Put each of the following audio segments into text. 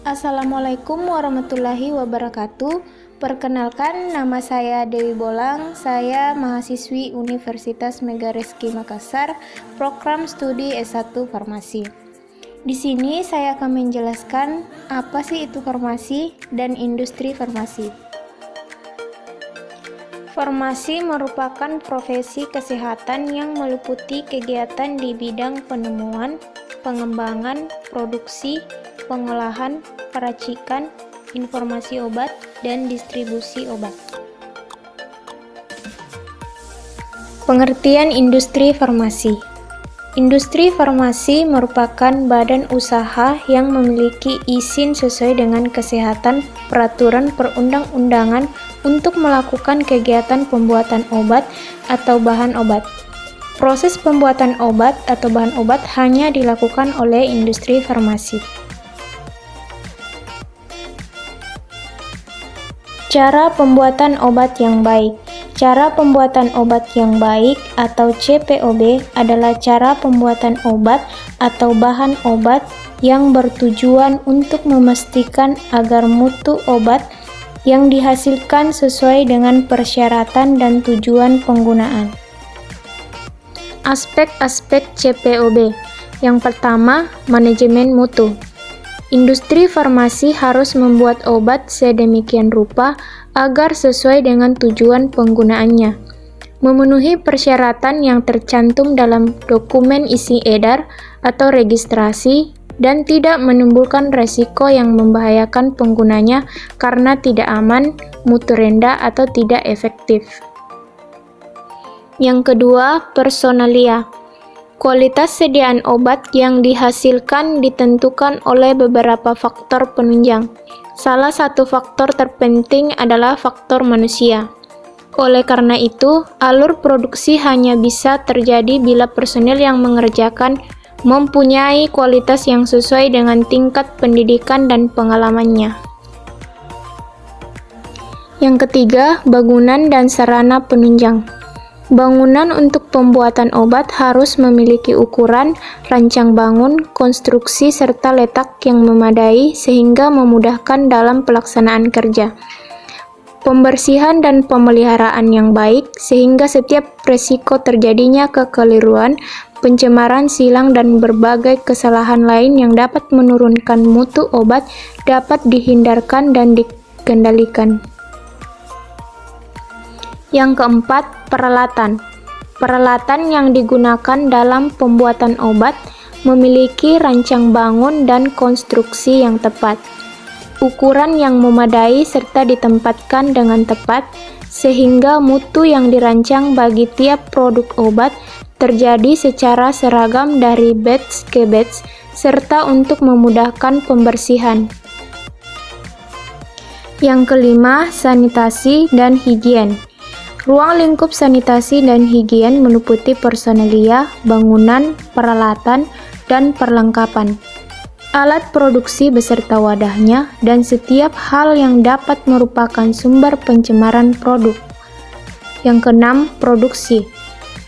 Assalamualaikum warahmatullahi wabarakatuh. Perkenalkan, nama saya Dewi Bolang. Saya mahasiswi Universitas Megarizky Makassar, program studi S1 Farmasi. Di sini saya akan menjelaskan apa sih itu farmasi dan industri farmasi. Farmasi merupakan profesi kesehatan yang meliputi kegiatan di bidang penemuan, pengembangan, produksi, pengolahan, peracikan, informasi obat, dan distribusi obat. Pengertian industri farmasi. Industri farmasi merupakan badan usaha yang memiliki izin sesuai dengan kesehatan peraturan perundang-undangan untuk melakukan kegiatan pembuatan obat atau bahan obat. Proses pembuatan obat atau bahan obat hanya dilakukan oleh industri farmasi. Cara pembuatan obat yang baik. Cara pembuatan obat yang baik atau CPOB adalah cara pembuatan obat atau bahan obat yang bertujuan untuk memastikan agar mutu obat yang dihasilkan sesuai dengan persyaratan dan tujuan penggunaan. Aspek-aspek CPOB. Yang pertama, manajemen mutu. Industri farmasi harus membuat obat sedemikian rupa agar sesuai dengan tujuan penggunaannya, memenuhi persyaratan yang tercantum dalam dokumen isi edar atau registrasi, dan tidak menimbulkan resiko yang membahayakan penggunanya karena tidak aman, mutu rendah, atau tidak efektif. Yang kedua, personalia. Kualitas sediaan obat yang dihasilkan ditentukan oleh beberapa faktor penunjang. Salah satu faktor terpenting adalah faktor manusia. Oleh karena itu, alur produksi hanya bisa terjadi bila personel yang mengerjakan mempunyai kualitas yang sesuai dengan tingkat pendidikan dan pengalamannya. Yang ketiga, bangunan dan sarana penunjang. Bangunan untuk pembuatan obat harus memiliki ukuran, rancang bangun, konstruksi, serta letak yang memadai sehingga memudahkan dalam pelaksanaan kerja. Pembersihan dan pemeliharaan yang baik sehingga setiap resiko terjadinya kekeliruan, pencemaran, silang, dan berbagai kesalahan lain yang dapat menurunkan mutu obat dapat dihindarkan dan dikendalikan. Yang keempat, peralatan. Peralatan yang digunakan dalam pembuatan obat memiliki rancang bangun dan konstruksi yang tepat, ukuran yang memadai serta ditempatkan dengan tepat, sehingga mutu yang dirancang bagi tiap produk obat terjadi secara seragam dari batch ke batch, serta untuk memudahkan pembersihan. Yang kelima, sanitasi dan higien. Ruang lingkup sanitasi dan higien meliputi personalia, bangunan, peralatan, dan perlengkapan, alat produksi beserta wadahnya, dan setiap hal yang dapat merupakan sumber pencemaran produk. Yang keenam, produksi.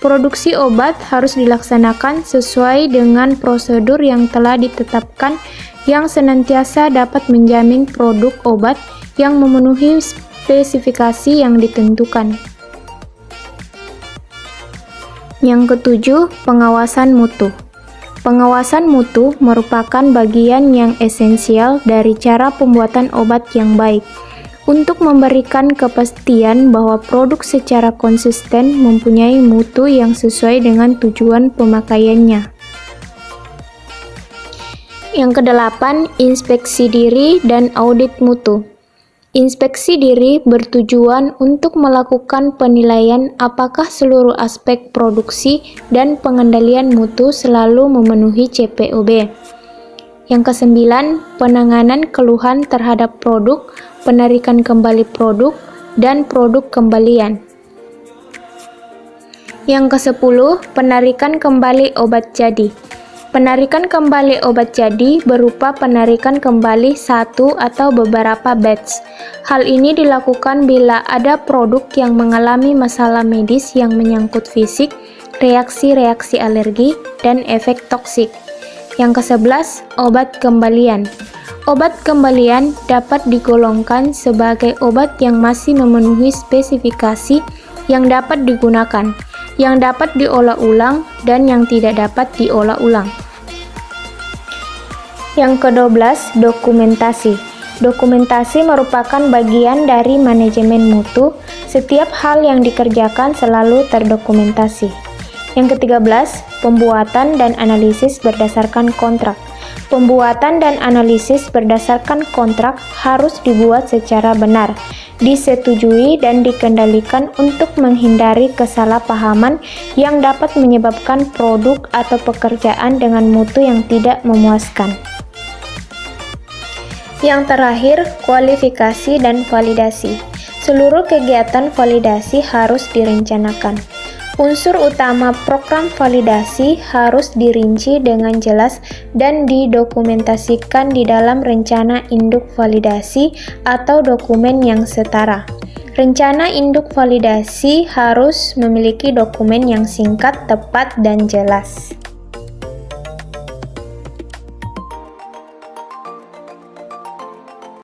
Produksi obat harus dilaksanakan sesuai dengan prosedur yang telah ditetapkan yang senantiasa dapat menjamin produk obat yang memenuhi spesifikasi yang ditentukan. Yang ketujuh, pengawasan mutu. Pengawasan mutu merupakan bagian yang esensial dari cara pembuatan obat yang baik untuk memberikan kepastian bahwa produk secara konsisten mempunyai mutu yang sesuai dengan tujuan pemakaiannya. Yang kedelapan, inspeksi diri dan audit mutu. Inspeksi diri bertujuan untuk melakukan penilaian apakah seluruh aspek produksi dan pengendalian mutu selalu memenuhi CPOB. Yang kesembilan, penanganan keluhan terhadap produk, penarikan kembali produk, dan produk kembalian. Yang kesepuluh, penarikan kembali obat jadi. Penarikan kembali obat jadi berupa penarikan kembali satu atau beberapa batch. Hal ini dilakukan bila ada produk yang mengalami masalah medis yang menyangkut fisik, reaksi-reaksi alergi, dan efek toksik. Yang ke-11, obat kembalian. Obat kembalian dapat digolongkan sebagai obat yang masih memenuhi spesifikasi yang dapat digunakan, yang dapat diolah ulang, dan yang tidak dapat diolah ulang. Yang ke-12, dokumentasi. Dokumentasi merupakan bagian dari manajemen mutu. Setiap hal yang dikerjakan selalu terdokumentasi. Yang ke-13, pembuatan dan analisis berdasarkan kontrak. Pembuatan dan analisis berdasarkan kontrak harus dibuat secara benar, disetujui dan dikendalikan untuk menghindari kesalahpahaman yang dapat menyebabkan produk atau pekerjaan dengan mutu yang tidak memuaskan. Yang terakhir, kualifikasi dan validasi. Seluruh kegiatan validasi harus direncanakan. Unsur utama program validasi harus dirinci dengan jelas dan didokumentasikan di dalam rencana induk validasi atau dokumen yang setara. Rencana induk validasi harus memiliki dokumen yang singkat, tepat, dan jelas.